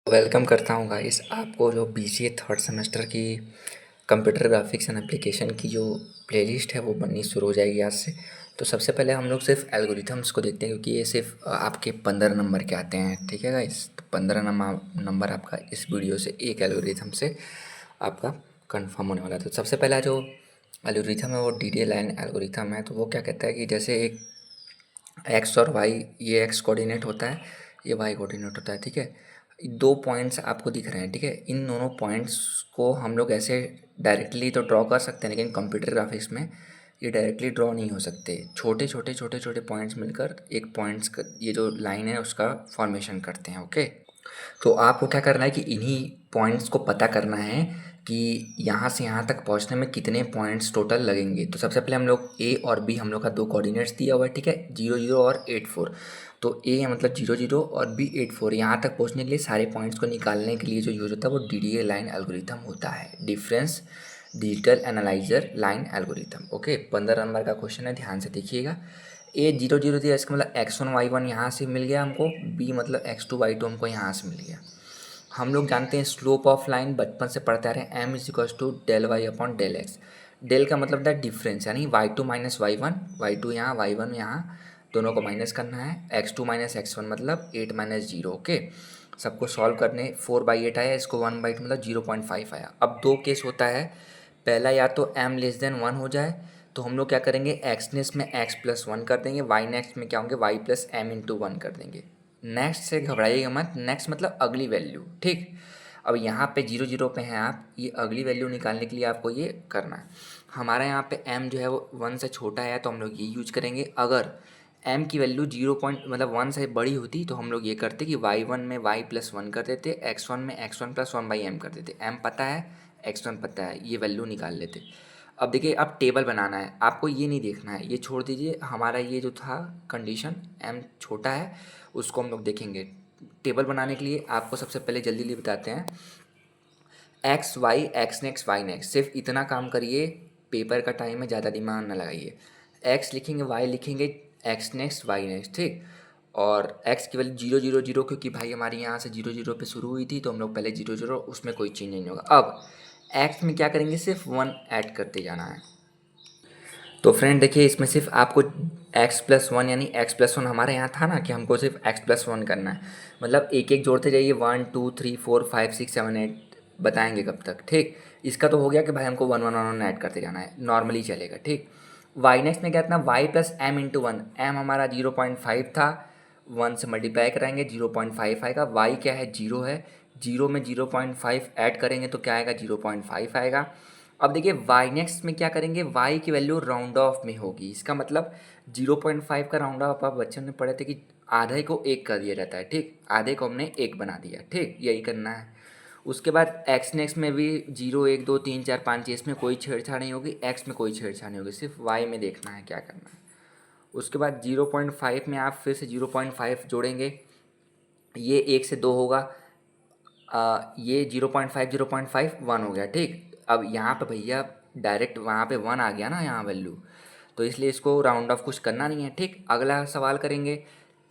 Welcome करता हूँ guys आपको जो बीसीए थर्ड सेमेस्टर की कंप्यूटर ग्राफिक्स एंड एप्लीकेशन की जो प्लेलिस्ट है वो बननी शुरू हो जाएगी आज से। तो सबसे पहले हम लोग सिर्फ एल्गोरिथम्स को देखते हैं क्योंकि ये सिर्फ आपके 15 नंबर के आते हैं। ठीक है गाइस, तो 15 नंबर आपका इस वीडियो से एक एल्गोरिथम से आपका कंफर्म होने वाला है। तो सबसे पहला जो एल्गोरिथम है वो DDA लाइन एल्गोरिथम है। तो वो क्या कहता है कि जैसे एक एक्स और वाई, ये एक्स कोऑर्डिनेट होता है, ये वाई कोऑर्डिनेट होता है। ठीक है, दो पॉइंट्स आपको दिख रहे हैं। ठीक है, इन दोनों पॉइंट्स को हम लोग ऐसे डायरेक्टली तो ड्रॉ कर सकते हैं, लेकिन कंप्यूटर ग्राफिक्स में ये डायरेक्टली ड्रॉ नहीं हो सकते। छोटे छोटे छोटे छोटे पॉइंट्स मिलकर एक पॉइंट्स का ये जो लाइन है उसका फॉर्मेशन करते हैं। ओके, तो आपको क्या करना है कि इन्हीं पॉइंट्स को पता करना है कि यहाँ से यहाँ तक पहुँचने में कितने पॉइंट्स टोटल लगेंगे। तो सबसे पहले हम लोग ए और बी, हम लोग का दो कोऑर्डिनेट्स दिया हुआ है। ठीक है, 0 0 और 8 4। तो ए मतलब 0 0 और बी 8 4। यहाँ तक पहुँचने के लिए सारे पॉइंट्स को निकालने के लिए जो यूज होता है वो DDA लाइन एल्गोरिथम होता है, difference digital analyser line algorithm. Okay, 15 number का क्वेश्चन है, ध्यान से देखिएगा। ए 0 0 दिया, इसका मतलब x1 y1 यहाँ से मिल गया हमको, बी मतलब x2 y2 हमको यहाँ से मिल गया। हम लोग जानते हैं स्लोप ऑफ लाइन, बचपन से पढ़ते आ रहे हैं, m is equal to del Y upon del X. Del का मतलब था डिफरेंस, यानी y2 माइनस y1, y2 यहाँ y1 यहाँ, दोनों को माइनस करना है। x2 माइनस x1 मतलब 8 माइनस 0। ओके, सबको सॉल्व करने 4/8 आया, इसको 1/8 मतलब 0.5 आया। अब दो केस होता है, पहला या तो m लेस देन 1 हो जाए तो हम लोग क्या करेंगे, एक्स नेक्स्ट में x प्लस 1 कर देंगे, y नेक्स्ट में क्या होंगे y प्लस m इंटू 1 कर देंगे। नेक्स्ट से घबराइएगा मत, नेक्स्ट मतलब अगली वैल्यू। ठीक, अब यहाँ पे 0 0 पे हैं आप, ये अगली वैल्यू निकालने के लिए आपको ये करना है। हमारा यहाँ पे m जो है वो 1 से छोटा है तो हम लोग ये यूज करेंगे। अगर m की वैल्यू 0 पॉइंट मतलब 1 से बड़ी होती तो हम लोग ये करते कि y1 में y प्लस 1 कर देते, x1 में x1 प्लस 1/m कर देते। m पता है, x1 पता है, ये वैल्यू निकाल लेते। अब देखिए, अब टेबल बनाना है आपको, ये नहीं देखना है, ये छोड़ दीजिए। हमारा ये जो था कंडीशन m छोटा है उसको हम लोग देखेंगे। टेबल बनाने के लिए आपको सबसे पहले जल्दी जल्दी बताते हैं, X Y, X next Y next, सिर्फ इतना काम करिए। पेपर का टाइम है, ज़्यादा दिमाग ना लगाइए। एक्स लिखेंगे, वाई लिखेंगे, एक्स नेक्स्ट वाई नेक्स्ट। ठीक, और एक्स की वैल्यू 0 0 0 क्योंकि भाई हमारी यहाँ से 0 0 पे शुरू हुई थी तो हम लोग पहले 0 0, उसमें कोई चेंज नहीं होगा। अब एक्स में क्या करेंगे, सिर्फ 1 ऐड करते जाना है। तो फ्रेंड देखिए, इसमें सिर्फ आपको x प्लस 1 यानी x प्लस 1 हमारे यहाँ था ना कि हमको सिर्फ x प्लस 1 करना है, मतलब एक एक जोड़ते जाइए, 1 2 3 4 5 6 7 8 बताएंगे कब तक। ठीक, इसका तो हो गया कि भाई हमको 1 1 1 ऐड करते जाना है, नॉर्मली चलेगा। ठीक, y नेक्स्ट में क्या था, y plus m into 1। m हमारा 0.5 था, 1 से मल्टीप्लाई कराएंगे 0.5 आएगा। y क्या है, 0 है, 0 में 0.5 ऐड करेंगे तो क्या आएगा, 0.5 आएगा। अब देखिए y नेक्स्ट में क्या करेंगे, y की वैल्यू राउंड ऑफ में होगी, इसका मतलब 0.5 का राउंड ऑफ आप बच्चों ने पढ़े थे कि आधे को एक कर दिया जाता है। ठीक, आधे को हमने एक बना दिया। ठीक, यही करना है। उसके बाद x नेक्स्ट में भी 0 1 2 3 4 5, इसमें कोई छेड़छाड़ नहीं होगी, x में कोई छेड़छाड़ नहीं होगी, सिर्फ y में देखना है क्या करना है। उसके बाद 0.5 में आप फिर से 0.5 जोड़ेंगे, ये 1 से 2 होगा, ये 0.5 0.5 1 हो गया। ठीक, अब यहाँ पे भैया डायरेक्ट वहाँ पे 1 आ गया ना यहाँ वैल्यू, तो इसलिए इसको राउंड ऑफ कुछ करना नहीं है। ठीक, अगला सवाल करेंगे,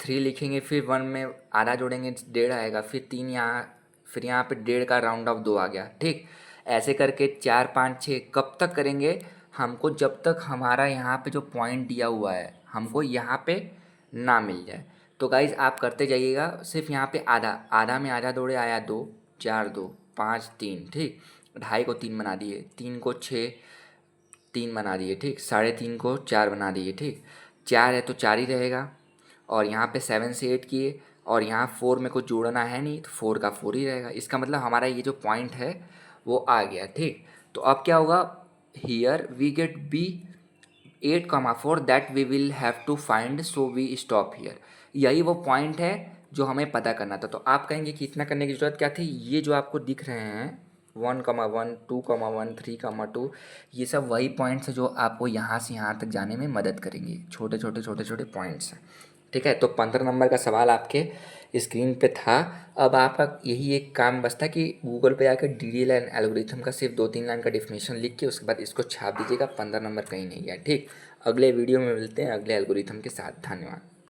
3 लिखेंगे, फिर 1 में आधा जोड़ेंगे, 1.5 आएगा, फिर 3 यहाँ, फिर यहाँ पे 1.5 का राउंड ऑफ 2 आ गया। ठीक, ऐसे करके 4 5 6 कब तक करेंगे हमको, जब तक हमारा यहाँ पे जो पॉइंट दिया हुआ है हमको यहाँ पे ना मिल जाए। तो गाइज आप करते जाइएगा, सिर्फ यहाँ पे आधा आधा में आधा जोड़े आया 2 4 2 5 3। ठीक, 2.5 को 3 बना दिए, 3 को 6 3 बना दिए। ठीक, 3.5 को 4 बना दिए। ठीक, 4 है तो 4 ही रहेगा, और यहाँ पे 7 से 8 किए, और यहाँ 4 में कुछ जोड़ना है नहीं तो 4 का 4 ही रहेगा। इसका मतलब हमारा ये जो पॉइंट है वो आ गया। ठीक, तो अब क्या होगा, here we get B 8,4 that we will have to find, so we stop here. यही वो पॉइंट है जो हमें पता करना था। तो आप कहेंगे कि इतना करने की ज़रूरत क्या थी, ये जो आपको दिख रहे हैं 1,1 2,1 3,2, ये सब वही पॉइंट्स हैं जो आपको यहाँ से यहाँ तक जाने में मदद करेंगे, छोटे छोटे छोटे छोटे पॉइंट्स हैं। ठीक है, तो 15 नंबर का सवाल आपके स्क्रीन पे था। अब आपका यही एक काम बचता कि गूगल पे जाकर DDA लाइन एल्गोरिथम का सिर्फ 2 3 लाइन का डिफिनेशन लिख के उसके बाद इसको छाप दीजिएगा, 15 नंबर कहीं नहीं गया। ठीक, अगले वीडियो में मिलते हैं अगले एल्गोरिथम के साथ। धन्यवाद।